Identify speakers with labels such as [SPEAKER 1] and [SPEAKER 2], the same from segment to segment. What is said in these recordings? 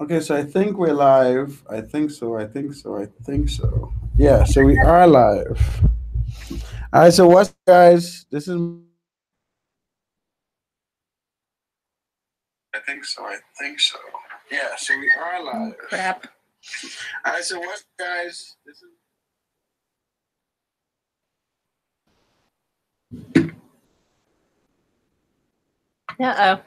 [SPEAKER 1] Okay, so I think we're live. I think so. I think so. I think so. Yeah, so we are live. All right, so what's up, guys? This is. I think so. I think so. Yeah, so we are
[SPEAKER 2] Oh,
[SPEAKER 1] live.
[SPEAKER 2] crap.
[SPEAKER 1] All right, so what's up, guys? This is.
[SPEAKER 2] Uh-oh.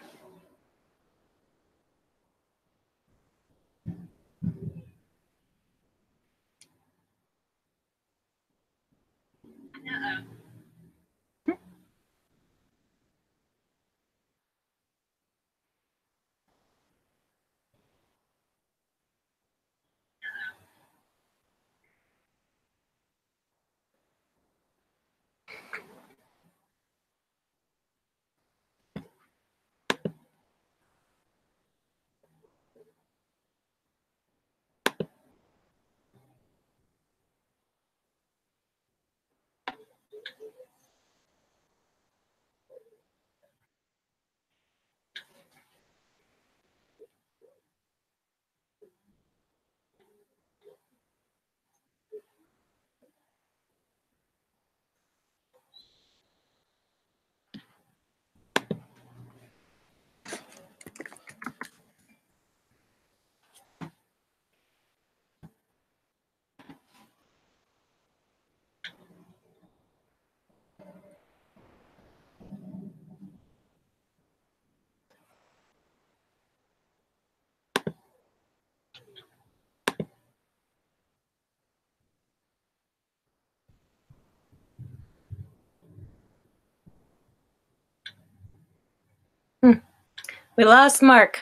[SPEAKER 2] We lost Mark.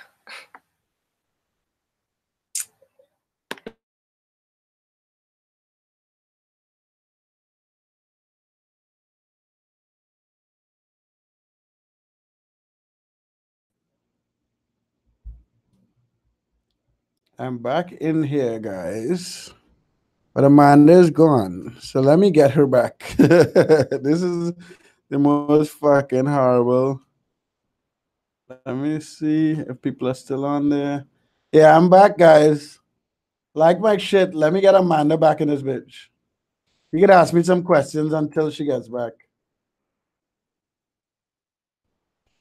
[SPEAKER 1] I'm back in here, guys. But Amanda's gone. So let me get her back. This is the most fucking horrible. Let me see if people are still on there. Yeah, I'm back, guys. Like my shit. Let me get Amanda back in this bitch. You can ask me some questions until she gets back.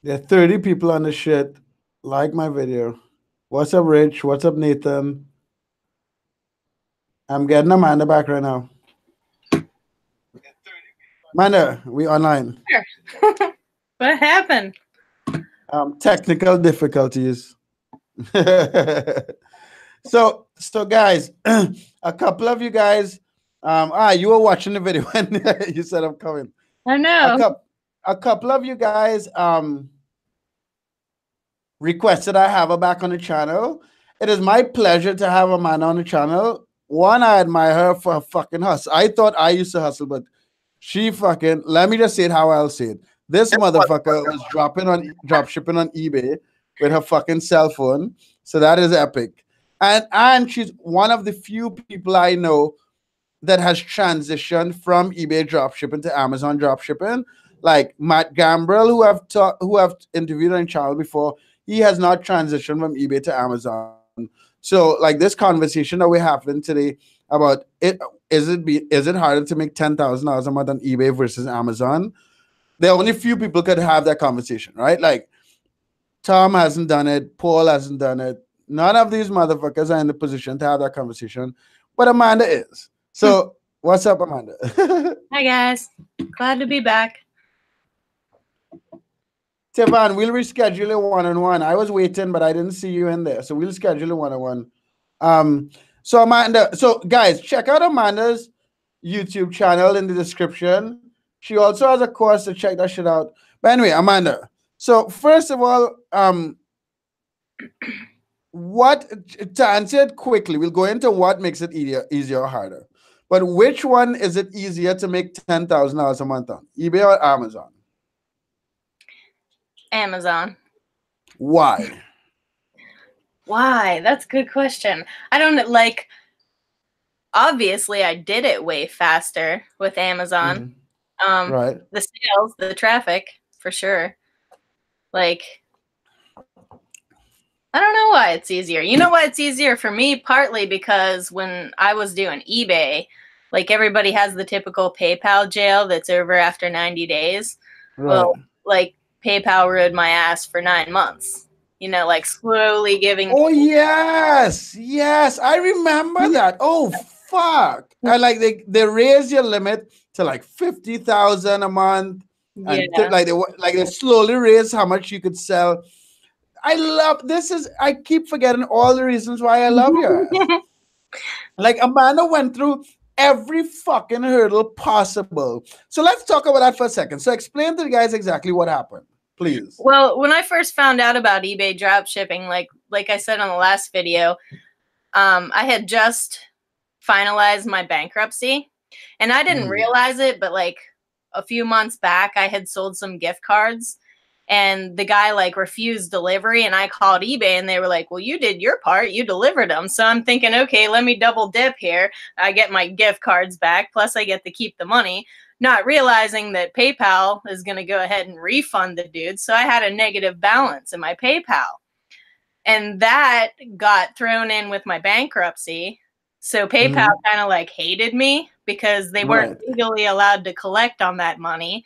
[SPEAKER 1] There are 30 people on the shit. Like my video. What's up, Rich? What's up, Nathan? I'm getting Amanda back right now. Amanda, we online.
[SPEAKER 2] What happened?
[SPEAKER 1] Technical difficulties. So guys, a couple of you guys, you were watching the video when you said I'm coming.
[SPEAKER 2] I
[SPEAKER 1] A
[SPEAKER 2] know.
[SPEAKER 1] couple, a couple of you guys, requested I have her back on the channel. It is my pleasure to have a man on the channel. One, I admire her for her fucking hustle. I thought I used to hustle, but she fucking, let me just say it how I'll say it. This motherfucker was drop shipping on eBay with her fucking cell phone. So that is epic. And she's one of the few people I know that has transitioned from eBay dropshipping to Amazon dropshipping. Like Matt Gambrell, who have interviewed on channel before, he has not transitioned from eBay to Amazon. So like this conversation that we're having today about it, is it harder to make $10,000 a month on eBay versus Amazon? There are only few people could have that conversation, right? Like Tom hasn't done it, Paul hasn't done it. None of these motherfuckers are in the position to have that conversation, but Amanda is. So, what's up, Amanda?
[SPEAKER 2] Hi, guys. Glad to be back.
[SPEAKER 1] Tivan, we'll reschedule a one-on-one. I was waiting, but I didn't see you in there, so we'll schedule a one-on-one. So Amanda, so guys, check out Amanda's YouTube channel in the description. She also has a course to check that shit out. But anyway, Amanda. So first of all, what to answer it quickly, we'll go into what makes it easier or harder. But which one is it easier to make $10,000 a month on, eBay or Amazon?
[SPEAKER 2] Amazon.
[SPEAKER 1] Why?
[SPEAKER 2] Why? That's a good question. I don't like. Obviously, I did it way faster with Amazon.
[SPEAKER 1] Right.
[SPEAKER 2] The sales, the traffic, for sure. Like, I don't know why it's easier. You know why it's easier for me? Partly because when I was doing eBay, like everybody has the typical PayPal jail that's over after 90 days.
[SPEAKER 1] Right.
[SPEAKER 2] Well, like PayPal rode my ass for 9 months. You know, like slowly giving.
[SPEAKER 1] Oh yes, yes, I remember that. Oh fuck! I like they raised your limit to like 50,000 a month, and
[SPEAKER 2] Yeah.
[SPEAKER 1] like they slowly raised how much you could sell. I love this. Is I keep forgetting all the reasons why I love your ass. Like Amanda went through every fucking hurdle possible. So let's talk about that for a second. So explain to the guys exactly what happened, please.
[SPEAKER 2] Well, when I first found out about eBay drop shipping, like I said on the last video, I had just finalized my bankruptcy, and I didn't
[SPEAKER 1] Mhm.
[SPEAKER 2] realize it, but like a few months back, I had sold some gift cards, and the guy like refused delivery, and I called eBay, and they were like, "Well, you did your part, you delivered them." So I'm thinking, okay, let me double dip here. I get my gift cards back, plus I get to keep the money. Not realizing that PayPal is going to go ahead and refund the dude. So I had a negative balance in my PayPal. And that got thrown in with my bankruptcy. So PayPal
[SPEAKER 1] Mhm.
[SPEAKER 2] kind of like hated me because they weren't
[SPEAKER 1] Right.
[SPEAKER 2] legally allowed to collect on that money,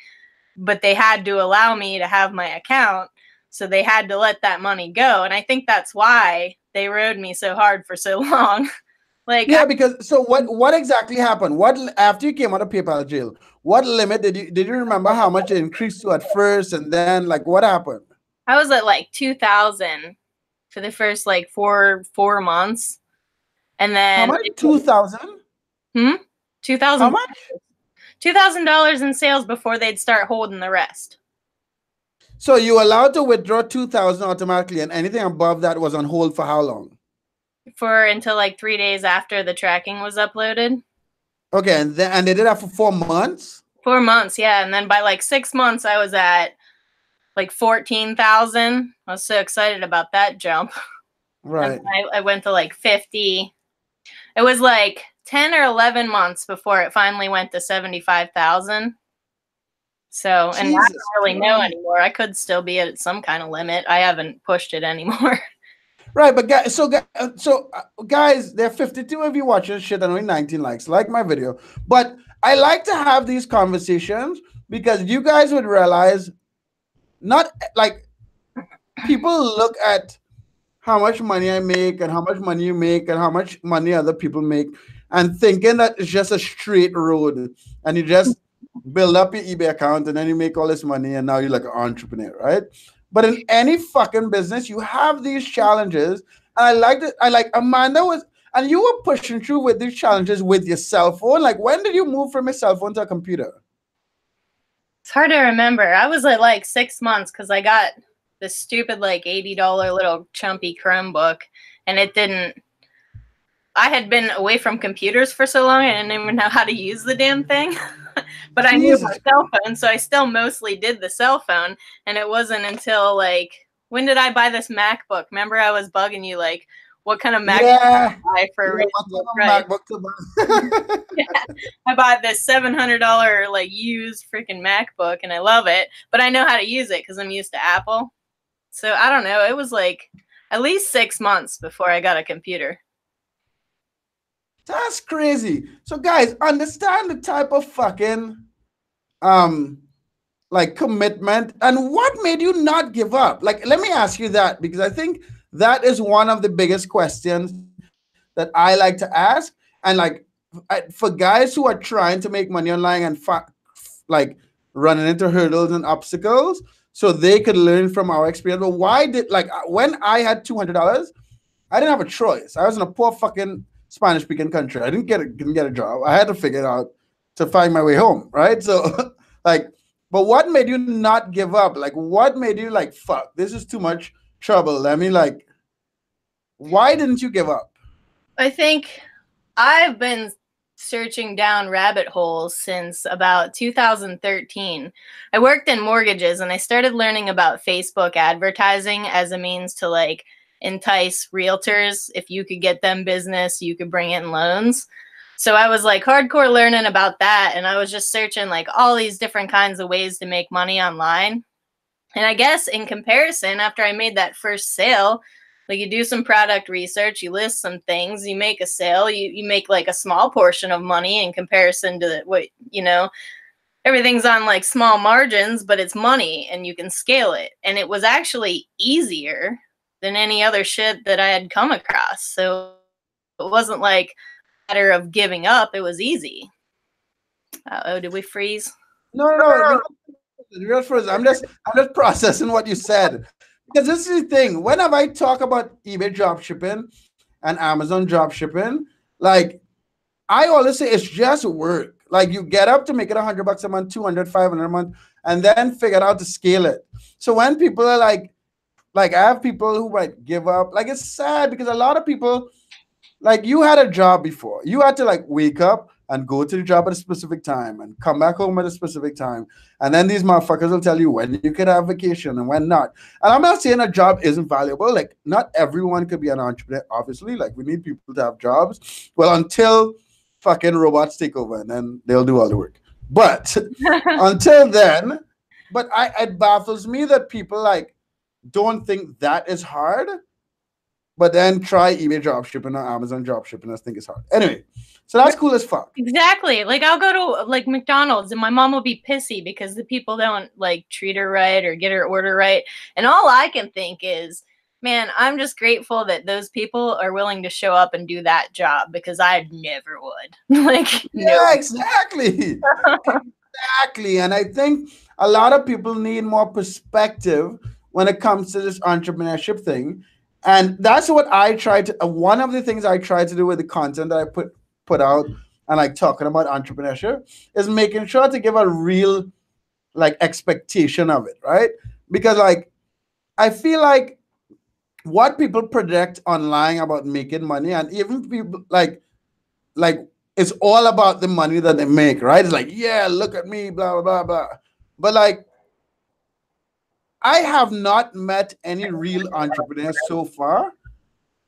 [SPEAKER 2] but they had to allow me to have my account. So they had to let that money go. And I think that's why they rode me so hard for so long. Like,
[SPEAKER 1] Yeah, because so what exactly happened? After you came out of PayPal jail, what limit did you remember how much it increased to at first, and then like what happened?
[SPEAKER 2] I was at like 2000 for the first like four months. And
[SPEAKER 1] How
[SPEAKER 2] then
[SPEAKER 1] much? 2,000?
[SPEAKER 2] hmm?
[SPEAKER 1] How
[SPEAKER 2] 2000
[SPEAKER 1] much?
[SPEAKER 2] $2,000 in sales before they'd start holding the rest.
[SPEAKER 1] So you allowed to withdraw 2,000 automatically, and anything above that was on hold for how long?
[SPEAKER 2] For until like 3 days after the tracking was uploaded.
[SPEAKER 1] Okay, and they did that for 4 months.
[SPEAKER 2] 4 months, yeah. And then by like 6 months, I was at like 14,000. I was so excited about that jump. And
[SPEAKER 1] Right.
[SPEAKER 2] then I went to like 50. It was like 10 or 11 months before it finally went to 75,000. So, and I
[SPEAKER 1] Jesus
[SPEAKER 2] don't really know
[SPEAKER 1] Christ.
[SPEAKER 2] anymore. I could still be at some kind of limit. I haven't pushed it anymore.
[SPEAKER 1] Right, but guys, there are 52 of you watching this shit and only 19 likes. Like my video. But I like to have these conversations because you guys would realize not like people look at how much money I make and how much money you make and how much money other people make and thinking that it's just a straight road and you just build up your eBay account and then you make all this money and now you're like an entrepreneur, right? But in any fucking business, you have these challenges. And I like that. I like Amanda was, and you were pushing through with these challenges with your cell phone. Like, when did you move from a cell phone to a computer?
[SPEAKER 2] It's hard to remember. I was at like 6 months because I got this stupid like $80 little chumpy Chromebook, and it didn't. I had been away from computers for so long, I didn't even know how to use the damn thing. But I knew my
[SPEAKER 1] Jesus.
[SPEAKER 2] cell phone, so I still mostly did the cell phone. And it wasn't until like, when did I buy this MacBook? Remember, I was bugging you like, what kind of MacBook
[SPEAKER 1] Yeah.
[SPEAKER 2] buy for a
[SPEAKER 1] Yeah, what
[SPEAKER 2] reasonable
[SPEAKER 1] type
[SPEAKER 2] price?
[SPEAKER 1] of MacBook to buy?
[SPEAKER 2] Yeah, I bought this $700 like used freaking MacBook, and I love it, but I know how to use it because I'm used to Apple. So I don't know. It was like at least 6 months before I got a computer.
[SPEAKER 1] That's crazy. So, guys, understand the type of fucking um like commitment and what made you not give up. Like, let me ask you that because I think that is one of the biggest questions that I like to ask. And like for guys who are trying to make money online and like running into hurdles and obstacles, so they could learn from our experience. But why did like when I had $200, I didn't have a choice. I was in a poor fucking Spanish speaking country. I didn't get a job. I had to figure it out to find my way home, right? So like, but what made you not give up? Like, what made you like, fuck, this is too much trouble. Let me like, why didn't you give up?
[SPEAKER 2] I think I've been searching down rabbit holes since about 2013. I worked in mortgages and I started learning about Facebook advertising as a means to like entice realtors. If you could get them business, you could bring in loans. So I was like hardcore learning about that, and I was just searching like all these different kinds of ways to make money online. And I guess in comparison, after I made that first sale, Like you do some product research, you list some things, you make a sale, you make like a small portion of money in comparison to what, you know, everything's on like small margins, but it's money and you can scale it. And it was actually easier than any other shit that I had come across. So it wasn't like a matter of giving up, it was easy. Oh, did we freeze?
[SPEAKER 1] No. I'm just processing what you said because this is the thing. Whenever I talk about eBay drop shipping and Amazon drop shipping, like I always say it's just work. Like you get up to make it $100 a month, 200, 500 a month, and then figure out to scale it. So when people are like I have people who might give up. Like it's sad because a lot of people, like you had a job before. You had to like wake up and go to the job at a specific time and come back home at a specific time. And then these motherfuckers will tell you when you could have vacation and when not. And I'm not saying a job isn't valuable. Like not everyone could be an entrepreneur, obviously. Like we need people to have jobs. Well, until fucking robots take over and then they'll do all the work. But until then, it baffles me that people like don't think that is hard, but then try eBay dropshipping or Amazon dropshipping. I think it's hard. Anyway, so that's cool as fuck.
[SPEAKER 2] Exactly. Like I'll go to like McDonald's and my mom will be pissy because the people don't like treat her right or get her order right. And all I can think is, man, I'm just grateful that those people are willing to show up and do that job because I never would. Like,
[SPEAKER 1] yeah, exactly. Exactly. And I think a lot of people need more perspective when it comes to this entrepreneurship thing. And that's what I try to, one of the things I try to do with the content that I put out and like talking about entrepreneurship is making sure to give a real like expectation of it, right? Because like I feel like what people predict online about making money, and even people like it's all about the money that they make, right? It's like, yeah, look at me, blah blah blah blah. But like I have not met any real entrepreneurs so far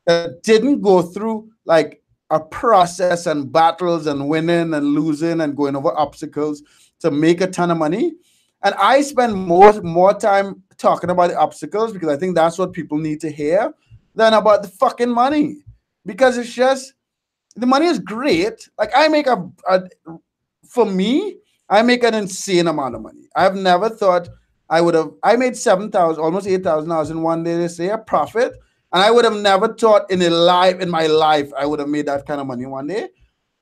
[SPEAKER 1] that didn't go through like a process and battles and winning and losing and going over obstacles to make a ton of money. And I spend more time talking about the obstacles because I think that's what people need to hear than about the fucking money. Because it's just the money is great. Like I make for me, I make an insane amount of money. I've never thought I made 7,000, almost $8,000 in one day this year, profit. And I would have never thought in my life, I would have made that kind of money one day.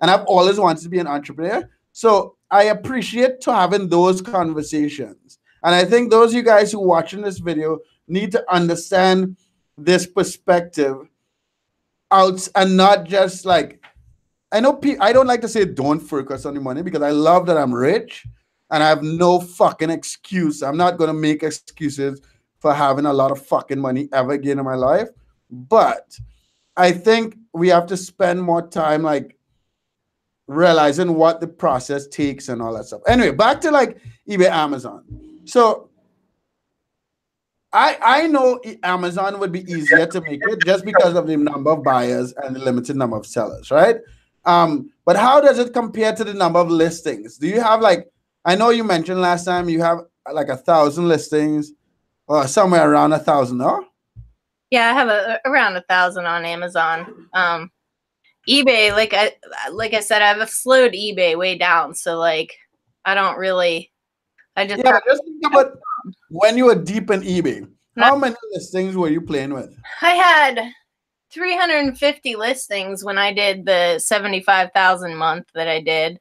[SPEAKER 1] And I've always wanted to be an entrepreneur. So I appreciate to having those conversations. And I think those of you guys who are watching this video need to understand this perspective out and not just like, I know I don't like to say don't focus on the money because I love that I'm rich and I have no fucking excuse. I'm not going to make excuses for having a lot of fucking money ever again in my life. But I think we have to spend more time like realizing what the process takes and all that stuff. Anyway, back to like eBay, Amazon. So I know Amazon would be easier to make it just because of the number of buyers and the limited number of sellers, right? But how does it compare to the number of listings? Do you have like, I know you mentioned last time you have like 1,000 listings or somewhere around 1,000, no?
[SPEAKER 2] Yeah, I have around 1,000 on Amazon. eBay, like I said, I've slowed eBay way down. So like, I don't really,
[SPEAKER 1] just think about when you were deep in eBay. How many listings were you playing with?
[SPEAKER 2] I had 350 listings when I did the 75,000 month that I did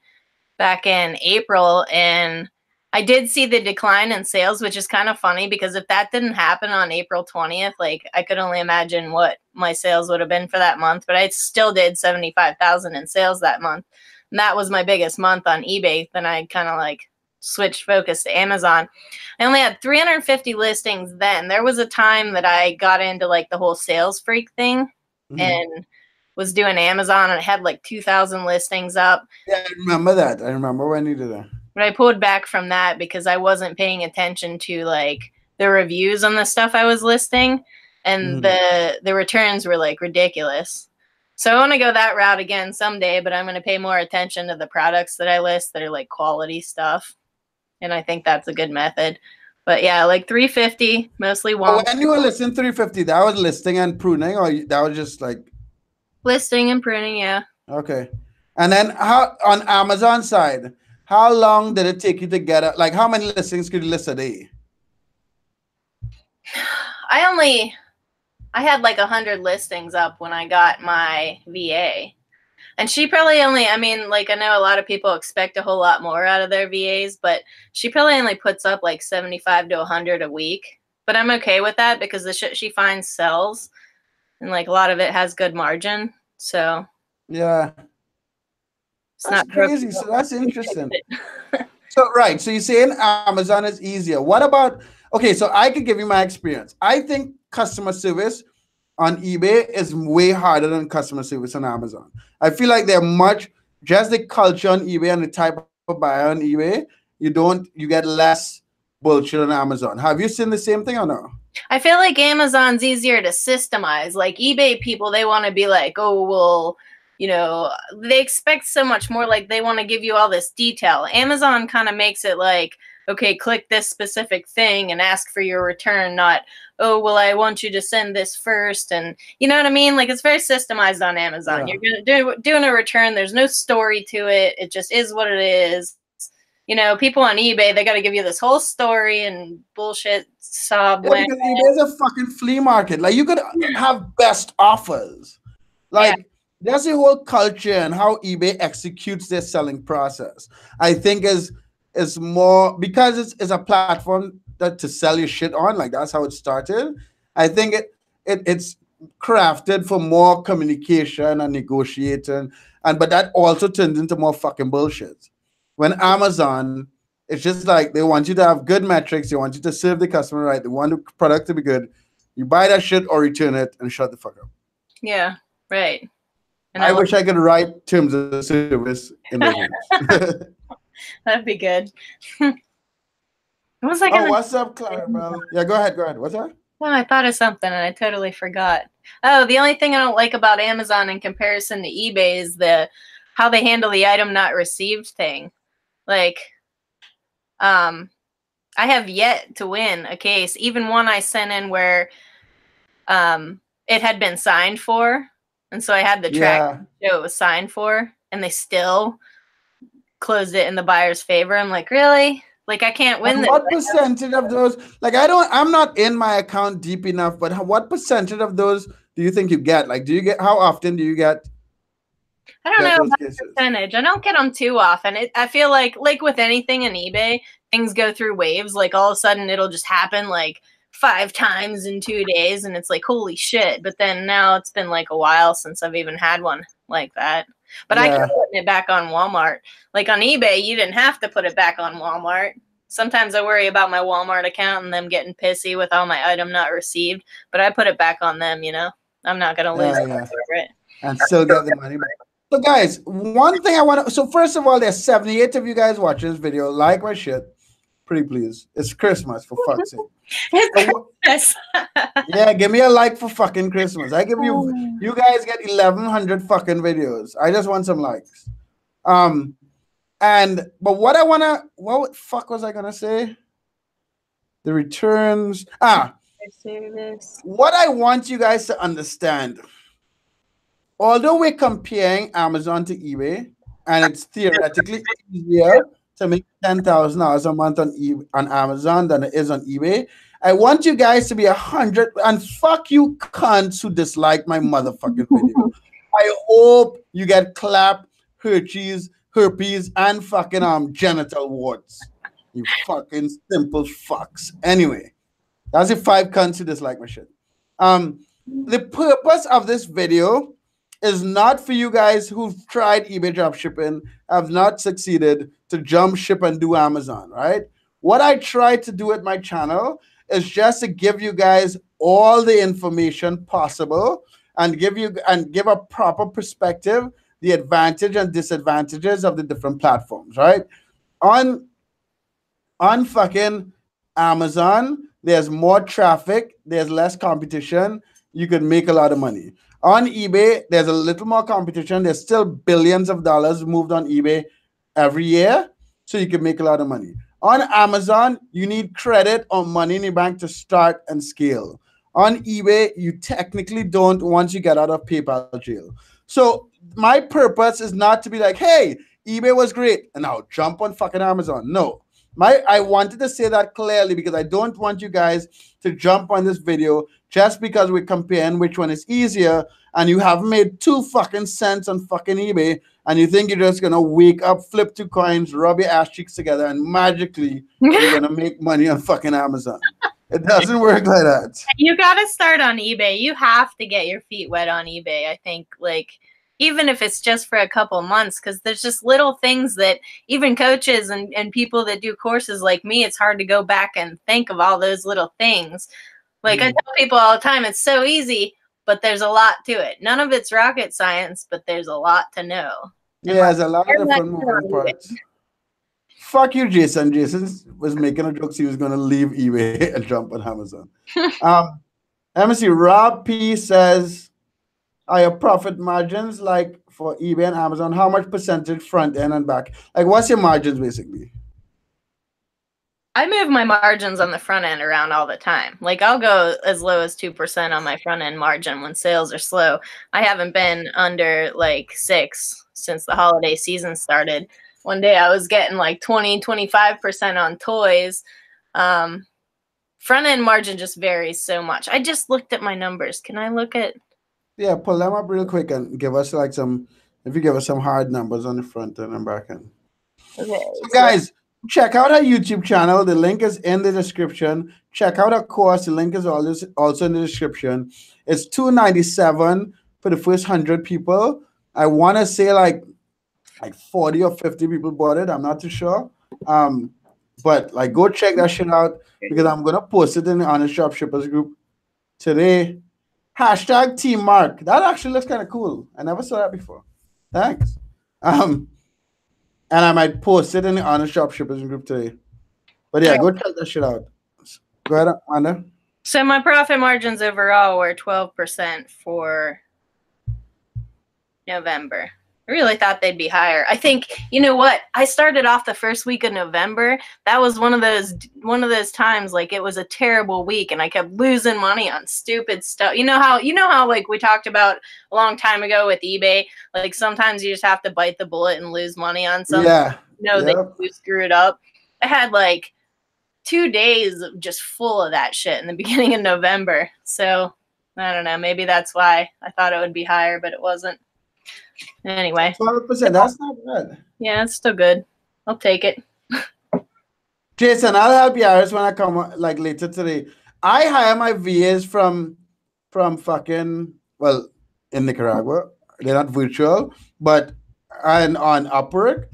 [SPEAKER 2] back in April. And I did see the decline in sales, which is kind of funny because if that didn't happen on April 20th, like I could only imagine what my sales would have been for that month, but I still did 75,000 in sales that month. And that was my biggest month on eBay. Then I kind of like switched focus to Amazon. I only had 350 listings then. There was a time that I got into like the whole sales freak thing and was doing Amazon and I had like 2,000 listings up.
[SPEAKER 1] Yeah, I remember that. I remember when you did that.
[SPEAKER 2] But I pulled back from that because I wasn't paying attention to like the reviews on the stuff I was listing and the returns were like ridiculous. So I want to go that route again someday, but I'm going to pay more attention to the products that I list that are like quality stuff. And I think that's a good method. But yeah, like 350, mostly
[SPEAKER 1] But
[SPEAKER 2] Walmart.
[SPEAKER 1] when you were listing 350, that was listing and pruning, or that was just like
[SPEAKER 2] Listing and printing, yeah.
[SPEAKER 1] okay. And then how on Amazon side, how long did it take you to get it? Like how many listings could you list a day?
[SPEAKER 2] I had like 100 listings up when I got my VA. And she probably only, I mean, like I know a lot of people expect a whole lot more out of their VAs, but she probably only puts up like 75 to 100 a week. But I'm okay with that because the shit she finds sells, and like a lot of it has good margin. So
[SPEAKER 1] yeah,
[SPEAKER 2] it's
[SPEAKER 1] that's
[SPEAKER 2] not
[SPEAKER 1] crazy. So that's interesting. So right, so you're saying Amazon is easier. What about okay? So I could give you my experience. I think customer service on eBay is way harder than customer service on Amazon. I feel like they're much just the culture on eBay and the type of buyer on eBay. You get less bullshit on Amazon. Have you seen the same thing or no?
[SPEAKER 2] I feel like Amazon's easier to systemize. Like eBay people, they want to be like, oh, well, they expect so much more. Like they want to give you all this detail. Amazon kind of makes it like, okay, click this specific thing and ask for your return, not, oh, well, I want you to send this first. And you know what I mean? Like it's very systemized on Amazon.
[SPEAKER 1] Yeah.
[SPEAKER 2] You're going to doing a return. There's no story to it. It just is what it is. People on eBay, they got to give you this whole story and bullshit sob.
[SPEAKER 1] Yeah, because eBay is a fucking flea market. Like you could have best offers. Like that's the whole culture and how eBay executes their selling process. I think is more because it's a platform that to sell your shit on. Like that's how it started. I think it's crafted for more communication and negotiating, but that also turns into more fucking bullshit. When Amazon, it's just like they want you to have good metrics. They want you to serve the customer right. They want the product to be good. You buy that shit or return it and shut the fuck up.
[SPEAKER 2] Yeah, right.
[SPEAKER 1] And I wish I could write terms of service in those
[SPEAKER 2] That'd be good.
[SPEAKER 1] What's up, Clarabelle? Yeah, go ahead. What's that?
[SPEAKER 2] No, I thought of something and I totally forgot. Oh, the only thing I don't like about Amazon in comparison to eBay is how they handle the item not received thing. Like, I have yet to win a case, even one I sent in where it had been signed for, and so I had the track show it was signed for, and they still closed it in the buyer's favor. I'm like, really? Like I can't win this.
[SPEAKER 1] What percentage of those? Like I'm not in my account deep enough, but what percentage of those do you think you get? Like, how often do you get?
[SPEAKER 2] I don't know about percentage. I don't get them too often. I feel like with anything in eBay, things go through waves. Like all of a sudden it'll just happen like 5 times in 2 days, and it's like holy shit. But then now it's been like a while since I've even had one like that. But I kept putting it back on Walmart. Like on eBay, you didn't have to put it back on Walmart. Sometimes I worry about my Walmart account and them getting pissy with all my item not received. But I put it back on them, I'm not gonna lose it.
[SPEAKER 1] And still get the money back. So guys, one thing I want to, so first of all, there's 78 of you guys watching this video. Like my shit. Pretty please. It's Christmas, for fuck's sake.
[SPEAKER 2] It's
[SPEAKER 1] yeah, give me a like for fucking Christmas. I give you guys get 1,100 fucking videos. I just want some likes. But what fuck was I gonna say? The returns. What I want you guys to understand, although we're comparing Amazon to eBay, and it's theoretically easier to make $10,000 a month on Amazon than it is on eBay, I want you guys to be 100 and fuck you cunts who dislike my motherfucking video. I hope you get clap, herpes, and fucking genital warts. You fucking simple fucks. Anyway, that's the 5 cunts who dislike my shit. The purpose of this video is not for you guys who've tried eBay dropshipping, have not succeeded, to jump ship and do Amazon, right? What I try to do at my channel is just to give you guys all the information possible and give a proper perspective, the advantage and disadvantages of the different platforms, right? On fucking Amazon, there's more traffic, there's less competition, you can make a lot of money. On eBay, there's a little more competition. There's still billions of dollars moved on eBay every year, so you can make a lot of money. On Amazon, you need credit or money in your bank to start and scale. On eBay, you technically don't once you get out of PayPal jail. So my purpose is not to be like, hey, eBay was great, and now jump on fucking Amazon. No. I wanted to say that clearly because I don't want you guys to jump on this video just because we're comparing which one is easier and you haven't made 2 fucking cents on fucking eBay and you think you're just gonna wake up, flip 2 coins, rub your ass cheeks together, and magically you're gonna make money on fucking Amazon. It doesn't work like that.
[SPEAKER 2] You gotta start on eBay. You have to get your feet wet on eBay. I think, like, even if it's just for a couple months, because there's just little things that even coaches and people that do courses like me, it's hard to go back and think of all those little things. Like I tell people all the time, it's so easy, but there's a lot to it. None of it's rocket science, but there's a lot to know.
[SPEAKER 1] Yeah, there's a lot of different moving parts. Fuck you, Jason. Jason was making a joke. So he was going to leave eBay and jump on Amazon. Let me see. Rob P says, are your profit margins like for eBay and Amazon? How much percentage front end and back? Like, what's your margins basically?
[SPEAKER 2] I move my margins on the front end around all the time. Like I'll go as low as 2% on my front end margin when sales are slow. I haven't been under like 6 since the holiday season started. One day I was getting like 20-25% on toys. Front end margin just varies so much. I just looked at my numbers. Can I look at?
[SPEAKER 1] Yeah, pull them up real quick and give us like if you give us some hard numbers on the front end and back end.
[SPEAKER 2] Okay,
[SPEAKER 1] so guys, check out our YouTube channel. The link is in the description. Check out our course. The link is also in the description. It's $297 for the first 100 people. I want to say like 40 or 50 people bought it. I'm not too sure. But like go check that shit out because I'm gonna post it in the Honest Dropshippers group today. Hashtag Team Mark. That actually looks kind of cool. I never saw that before. Thanks. And I might post it in the Honest Dropshippers group today. But yeah, go check that shit out. Go ahead, Amanda.
[SPEAKER 2] So my profit margins overall were 12% for November. I really thought they'd be higher. I think, you know what? I started off the first week of November. That was one of those times, like it was a terrible week and I kept losing money on stupid stuff. You know how like we talked about a long time ago with eBay, like sometimes you just have to bite the bullet and lose money on something.
[SPEAKER 1] Yeah.
[SPEAKER 2] That you screw it up. I had like 2 days just full of that shit in the beginning of November. So I don't know. Maybe that's why I thought it would be higher, but it wasn't. Anyway,
[SPEAKER 1] 12%. That's not bad.
[SPEAKER 2] Yeah, it's still good. I'll take it.
[SPEAKER 1] Jason, I'll help you out when I come like later today. I hire my VAs from fucking in Nicaragua. They're not virtual, but on Upwork.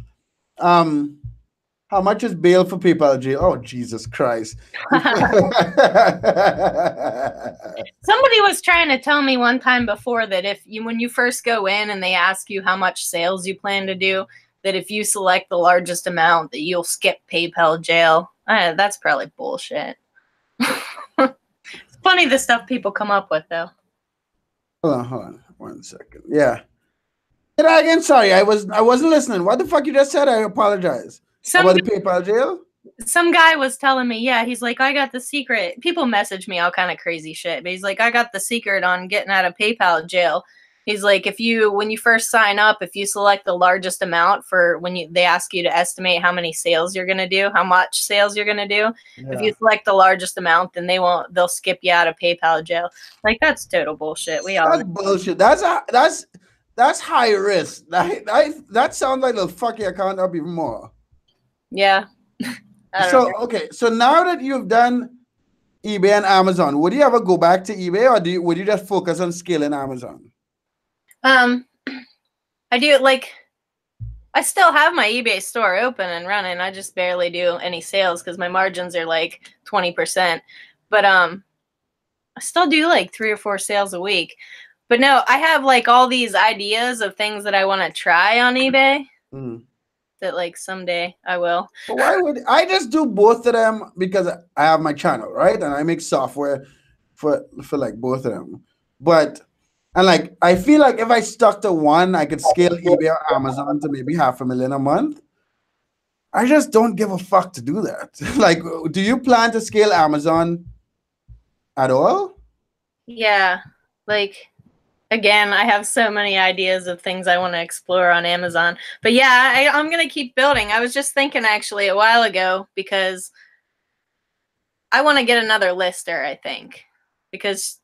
[SPEAKER 1] How much is bail for PayPal jail? Oh, Jesus Christ.
[SPEAKER 2] Somebody was trying to tell me one time before that when you first go in and they ask you how much sales you plan to do, that if you select the largest amount that you'll skip PayPal jail. That's probably bullshit. It's funny the stuff people come up with though.
[SPEAKER 1] Hold on 1 second. Yeah. Say that again. Sorry, I wasn't listening. What the fuck you just said? I apologize. About the PayPal jail?
[SPEAKER 2] Some guy was telling me, yeah, he's like, I got the secret. People message me all kind of crazy shit, but he's like, I got the secret on getting out of PayPal jail. He's like, when you first sign up, if you select the largest amount for they ask you to estimate how many sales you're gonna do, how much sales you're gonna do. Yeah. If you select the largest amount, then they'll skip you out of PayPal jail. Like that's total bullshit. That's
[SPEAKER 1] bullshit. That's high risk. That sounds like they'll fuck your account up even more.
[SPEAKER 2] Yeah.
[SPEAKER 1] Okay. So now that you've done eBay and Amazon, would you ever go back to eBay or would you just focus on scaling Amazon?
[SPEAKER 2] I do like I still have my eBay store open and running. I just barely do any sales because my margins are like 20%. But I still do like 3 or 4 sales a week. But no, I have like all these ideas of things that I want to try on eBay. That like someday I will.
[SPEAKER 1] But why would I just do both of them? Because I have my channel, right? And I make software for like both of them. And like I feel like if I stuck to one, I could scale eBay or Amazon to maybe $500,000 a month. I just don't give a fuck to do that. Like, do you plan to scale Amazon at all?
[SPEAKER 2] Yeah. Like, again, I have so many ideas of things I want to explore on Amazon. But yeah, I'm going to keep building. I was just thinking actually a while ago because I want to get another lister, I think. Because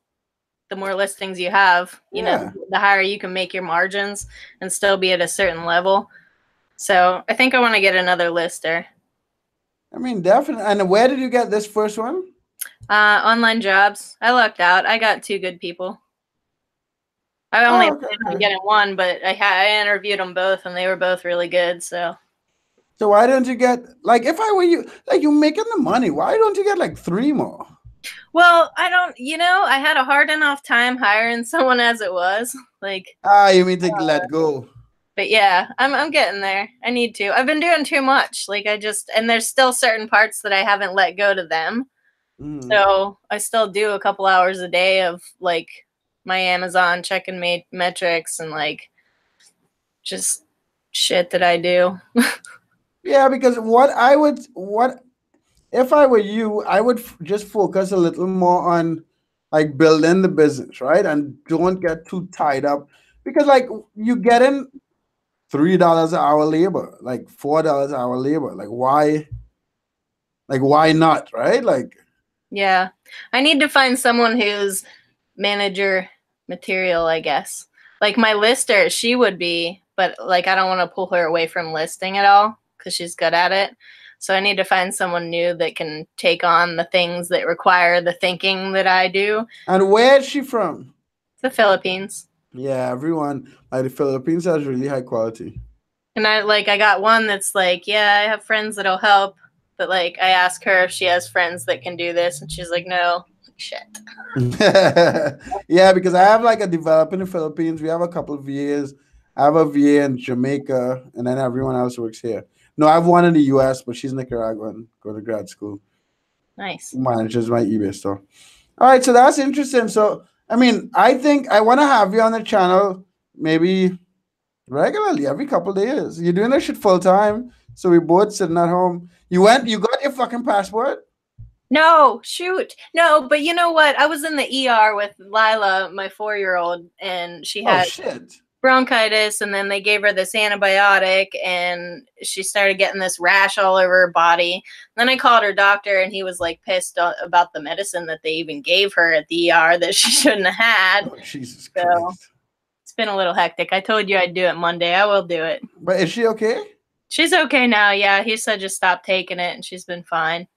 [SPEAKER 2] the more listings you have, you know,
[SPEAKER 1] Yeah.
[SPEAKER 2] the higher you can make your margins and still be at a certain level. So I think I want to get another lister.
[SPEAKER 1] I mean, definitely. And where did you get this first one?
[SPEAKER 2] Online jobs. I lucked out. I got 2 good people. I only
[SPEAKER 1] Oh, okay,
[SPEAKER 2] planned on
[SPEAKER 1] okay.
[SPEAKER 2] getting one, but I interviewed them both, and they were both really good. So
[SPEAKER 1] So why don't you get, like, if I were you, like, you're making the money, why don't you get like 3 more?
[SPEAKER 2] well, I don't, I had a hard enough time hiring someone as it was. Like,
[SPEAKER 1] Ah, you mean to let go?
[SPEAKER 2] but yeah, I'm getting there. I need to. I've been doing too much. Like and there's still certain parts that I haven't let go to them.
[SPEAKER 1] Mm.
[SPEAKER 2] So I still do a couple hours a day of like my Amazon checking metrics and like just shit that I do.
[SPEAKER 1] Yeah, because what if I were you, I would just focus a little more on like building the business, right? And don't get too tied up because like you get in $3 an hour labor, like $4 an hour labor. Like why not, right? Like
[SPEAKER 2] Yeah. I need to find someone who's manager material, I guess. Like my lister, she would be, but like I don't want to pull her away from listing at all because she's good at it. So I need to find someone new that can take on the things that require the thinking that I do.
[SPEAKER 1] and where is she from?
[SPEAKER 2] The Philippines.
[SPEAKER 1] Yeah, everyone like the Philippines has really high quality.
[SPEAKER 2] And I got one that's like, yeah, I have friends that'll help, but like I ask her if she has friends that can do this, and she's like, no. Like, shit.
[SPEAKER 1] Yeah, because I have like a developer in the Philippines. We have a couple of VAs. I have a VA in Jamaica, and then everyone else works here. No, I have one in the US, but she's Nicaraguan, go to grad school,
[SPEAKER 2] Nice.
[SPEAKER 1] manages my eBay store. All right, so that's interesting. So, I mean, I think I want to have you on the channel maybe regularly, every couple of days. You're doing this shit full time, so we both sitting at home. You got your fucking passport?
[SPEAKER 2] No, shoot. No, but you know what? I was in the ER with Lila, my 4-year-old, and she
[SPEAKER 1] Oh
[SPEAKER 2] had
[SPEAKER 1] shit.
[SPEAKER 2] bronchitis, and then they gave her this antibiotic, and she started getting this rash all over her body. Then I called her doctor, and he was like pissed about the medicine that they even gave her at the ER that she shouldn't have had.
[SPEAKER 1] Oh Jesus
[SPEAKER 2] So
[SPEAKER 1] Christ.
[SPEAKER 2] it's been a little hectic. I told you I'd do it Monday. I will do it.
[SPEAKER 1] But is she okay?
[SPEAKER 2] She's okay now. Yeah, he said just stop taking it, and she's been fine.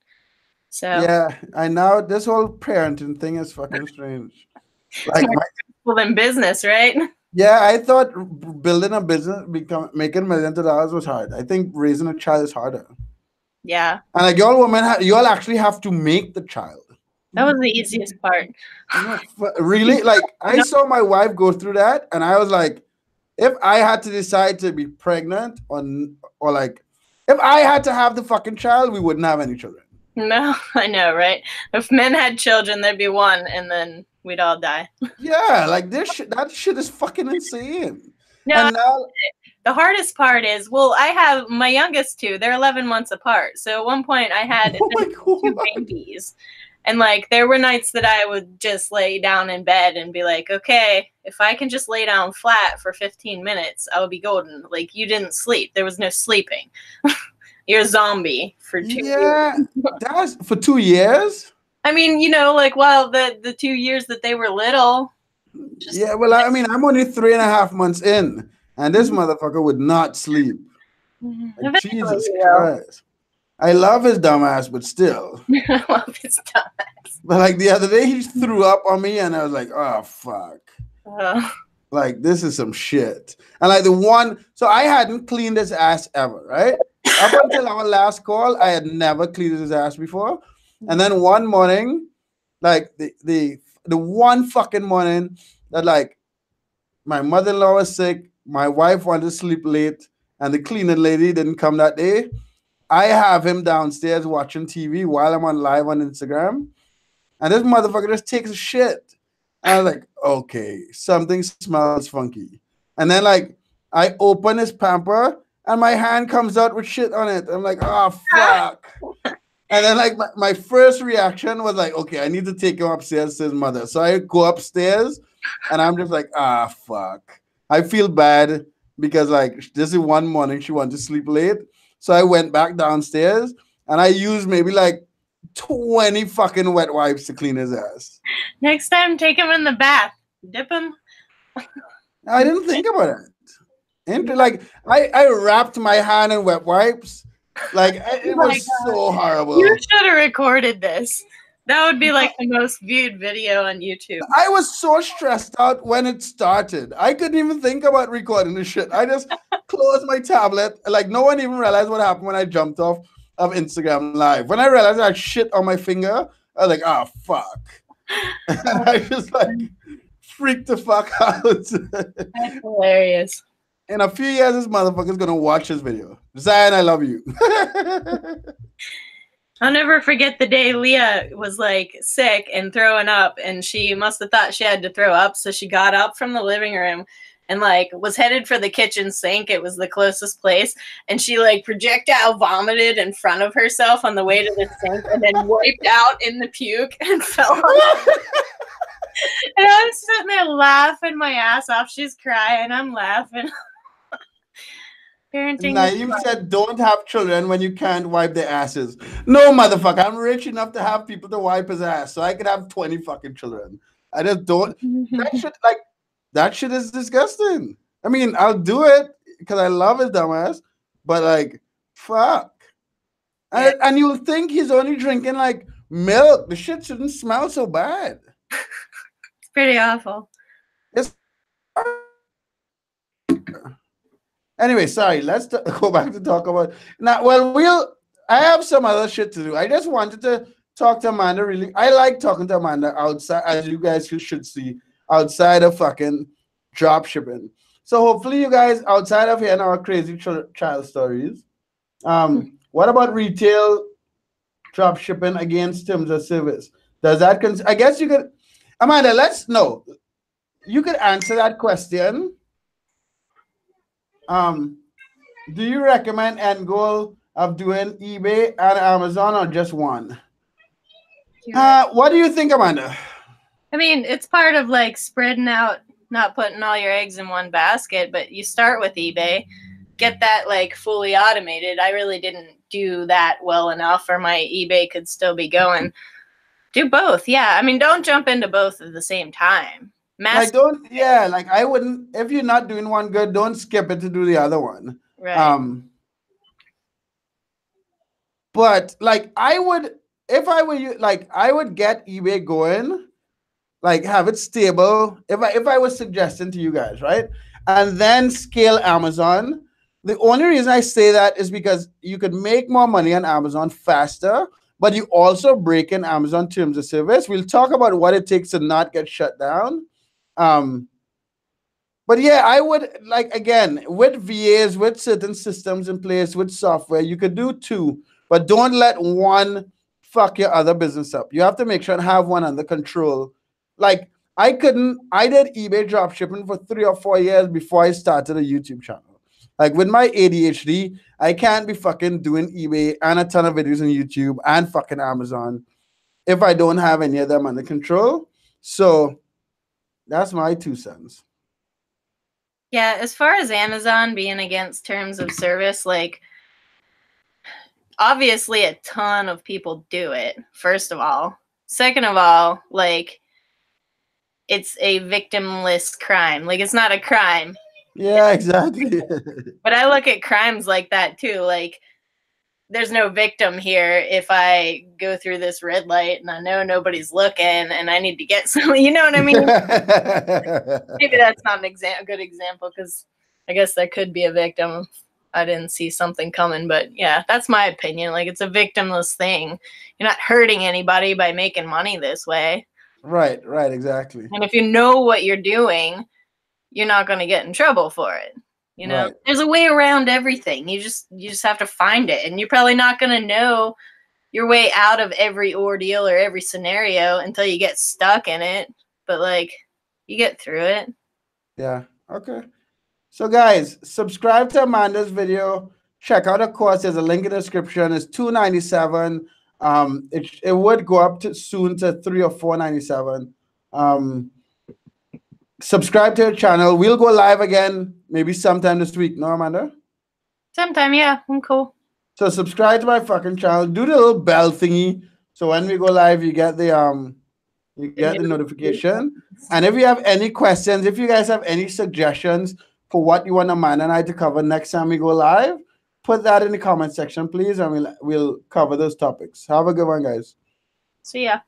[SPEAKER 2] So
[SPEAKER 1] Yeah, I know this whole parenting thing is fucking strange. Like my,
[SPEAKER 2] well, in business, right?
[SPEAKER 1] yeah, I thought building a business, become making millions of dollars was hard. I think raising a child is harder.
[SPEAKER 2] Yeah,
[SPEAKER 1] And like y'all women, y'all actually have to make the child.
[SPEAKER 2] that was the easiest part.
[SPEAKER 1] No, really, like I saw my wife go through that, and I was like, if I had to decide to be pregnant or like, if I had to have the fucking child, we wouldn't have any children.
[SPEAKER 2] No, I know, right? If men had children, there'd be one, and then we'd all die.
[SPEAKER 1] Yeah, like that shit is fucking insane.
[SPEAKER 2] No,
[SPEAKER 1] And now,
[SPEAKER 2] the hardest part is, well, I have my youngest two. They're 11 months apart. So at one point, I had
[SPEAKER 1] oh my
[SPEAKER 2] 2
[SPEAKER 1] god,
[SPEAKER 2] babies, and like there were nights that I would just lay down in bed and be like, okay, if I can just lay down flat for 15 minutes, I would be golden. Like you didn't sleep. There was no sleeping. You're a zombie for 2 years.
[SPEAKER 1] yeah, that's for 2 years.
[SPEAKER 2] I mean, like while the 2 years that they were little, just
[SPEAKER 1] Yeah, well, I mean, I'm only 3.5 months in, and this motherfucker would not sleep. Like,
[SPEAKER 2] eventually,
[SPEAKER 1] Jesus Christ. I love his dumbass, but still.
[SPEAKER 2] I love his dumbass.
[SPEAKER 1] But like the other day, he threw up on me, and I was like, oh, fuck. Like, this is some shit. And like so I hadn't cleaned his ass ever, right? Up until our last call, I had never cleaned his ass before. And then one morning, like the one fucking morning that like my mother-in-law was sick, my wife wanted to sleep late, and the cleaning lady didn't come that day. I have him downstairs watching TV while I'm on live on Instagram, and this motherfucker just takes a shit. And I was like, okay, something smells funky. And then like I open his pamper, and my hand comes out with shit on it. I'm like, oh fuck. And then like my first reaction was like, okay, I need to take him upstairs to his mother. So I go upstairs and I'm just like, ah fuck. I feel bad because like this is one morning she wanted to sleep late. So I went back downstairs and I used maybe like 20 fucking wet wipes to clean his ass.
[SPEAKER 2] Next time, take him in the bath. Dip him.
[SPEAKER 1] I didn't think about it. And like I wrapped my hand in wet wipes. Like it
[SPEAKER 2] my
[SPEAKER 1] was so horrible.
[SPEAKER 2] You should have recorded this. That would be like the most viewed video on YouTube.
[SPEAKER 1] I was so stressed out when it started. I couldn't even think about recording this shit. I just closed my tablet. Like no one even realized what happened when I jumped off of Instagram Live. When I realized I had shit on my finger, I was like, oh fuck. And I just like freaked the fuck out.
[SPEAKER 2] That's hilarious.
[SPEAKER 1] In a few years, this motherfucker's gonna watch this video. Zion, I love you.
[SPEAKER 2] I'll never forget the day Leah was like sick and throwing up, and she must have thought she had to throw up, so she got up from the living room and like was headed for the kitchen sink. It was the closest place, and she like projectile vomited in front of herself on the way to the sink, and then wiped out in the puke and fell on. And I'm sitting there laughing my ass off. She's crying. I'm laughing. Parenting.
[SPEAKER 1] Naeem said, "Don't have children when you can't wipe their asses." No, motherfucker. I'm rich enough to have people to wipe his ass, so I could have 20 fucking children. I just don't. That shit is disgusting. I mean, I'll do it because I love his dumbass, but like, fuck. And you'll think he's only drinking like milk. The shit shouldn't smell so bad.
[SPEAKER 2] It's pretty awful.
[SPEAKER 1] Anyway, sorry. Let's go back to talk about now. Well, I have some other shit to do. I just wanted to talk to Amanda. Really, I like talking to Amanda outside, as you guys should see, outside of fucking drop shipping. So hopefully, you guys outside of hearing our crazy child stories, what about retail drop shipping against terms of service? Does that? I guess you could, Amanda. You could answer that question. Do you recommend end goal of doing eBay and Amazon or just one? What do you think, Amanda?
[SPEAKER 2] I mean, it's part of like spreading out, not putting all your eggs in one basket, but you start with eBay, get that like fully automated. I really didn't do that well enough, or my eBay could still be going. Do both. Yeah. I mean, don't jump into both at the same time.
[SPEAKER 1] I wouldn't, if you're not doing one good, don't skip it to do the other one.
[SPEAKER 2] Right.
[SPEAKER 1] But like I would, if I were you, like I would get eBay going, like have it stable. If I was suggesting to you guys, right? And then scale Amazon. The only reason I say that is because you could make more money on Amazon faster, but you also break in Amazon terms of service. We'll talk about what it takes to not get shut down. But yeah, I would like, again, with VAs, with certain systems in place, with software, you could do two, but don't let one fuck your other business up. You have to make sure and have one under control. Like I did eBay drop shipping for 3 or 4 years before I started a YouTube channel. Like with my ADHD, I can't be fucking doing eBay and a ton of videos on YouTube and fucking Amazon if I don't have any of them under control. So that's my 2 cents.
[SPEAKER 2] Yeah, as far as Amazon being against terms of service, like obviously a ton of people do it, first of all. Second of all, like it's a victimless crime. Like it's not a crime.
[SPEAKER 1] Yeah, exactly.
[SPEAKER 2] But I look at crimes like that too. Like there's no victim here if I go through this red light and I know nobody's looking and I need to get some, you know what I mean? Maybe that's not a good example because I guess there could be a victim. I didn't see something coming, but yeah, that's my opinion. Like it's a victimless thing. You're not hurting anybody by making money this way.
[SPEAKER 1] Right, exactly.
[SPEAKER 2] And if you know what you're doing, you're not going to get in trouble for it. You know, right. There's a way around everything. You just have to find it. And you're probably not going to know your way out of every ordeal or every scenario until you get stuck in it. But like, you get through it.
[SPEAKER 1] Yeah. Okay. So guys, subscribe to Amanda's video. Check out her course. There's a link in the description. It's $297. It would go up to soon to $3 or $497. Subscribe to her channel. We'll go live again maybe sometime this week. No, Amanda?
[SPEAKER 2] Sometime, yeah, I'm cool.
[SPEAKER 1] So subscribe to my fucking channel. Do the little bell thingy. So when we go live, you get the notification. And if you have any questions, if you guys have any suggestions for what you want Amanda and I to cover next time we go live, put that in the comment section, please, and we'll cover those topics. Have a good one, guys.
[SPEAKER 2] See ya.